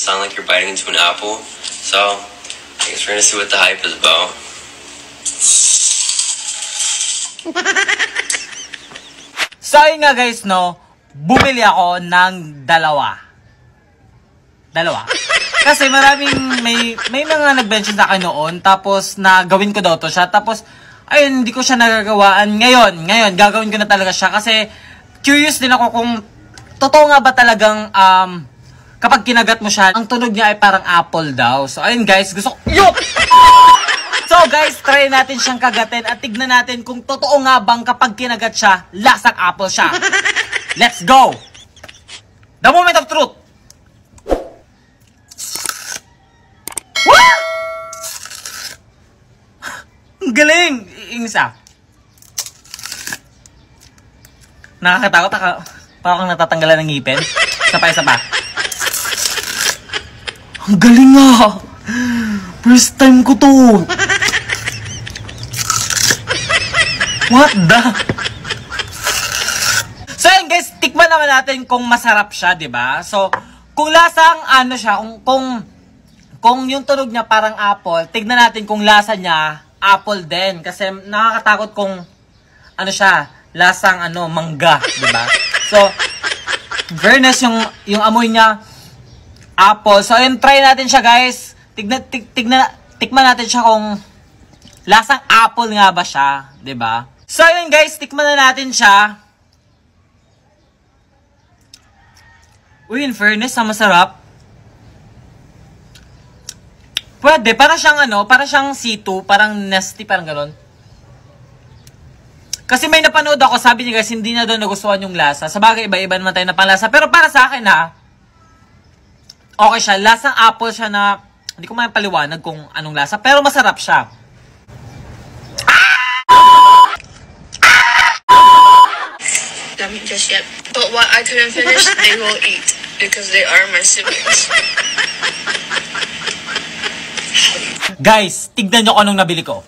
sound like you're biting into an apple. So, I guess we're gonna see what the hype is about. So, ayun nga guys, no, bumili ako ng dalawa. Kasi maraming, may mga nag-mention sa akin noon, tapos gawin ko daw to siya, tapos, ayun, hindi ko siya nagagawaan. Ngayon, gagawin ko na talaga siya, kasi, curious din ako kung, totoo nga ba talagang, kapag kinagat mo siya, ang tunog niya ay parang apple daw. So, ayun guys, gusto ko, yup! So guys, try natin siyang kagatin at tignan natin kung totoo nga bang kapag kinagat siya, lasang apple siya. Let's go! The moment of truth! Woo! Ang galing! Ingisa. Nakakatakot. Parang natatanggalan ng ngipin. Isa pa. Ang galing nga! First time ko to! What the? So yun guys, tikman naman natin kung masarap siya, 'di ba? So, kung lasang ano siya, kung yung tunog niya parang apple, tignan natin kung lasa niya apple din kasi nakakatakot kung ano siya, lasang mangga, 'di ba? So, fairness yung amoy niya apple. So, ayun, try natin siya, guys. Tikman natin siya kung lasang apple nga ba siya, 'di ba? So, ayun guys, tikman na natin siya. Uy, in fairness, masarap. Pwede, para siyang C2, parang nasty, parang gano'n. Kasi may napanood ako, sabi niya guys, hindi na daw nagustuhan yung lasa. Sabagay, iba-iba naman tayo na panlasa. Pero para sa akin okay siya. Lasang apple siya na, hindi ko mapaliwanag kung anong lasa, pero masarap siya. Just yet, but what I couldn't finish, they will eat because they are my siblings. Guys, tignan nyo kung anong nabili ko.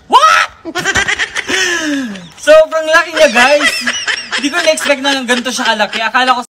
What? Sobrang laki niya, guys. Hindi ko na-expect na ganito siya kalaki. Akala ko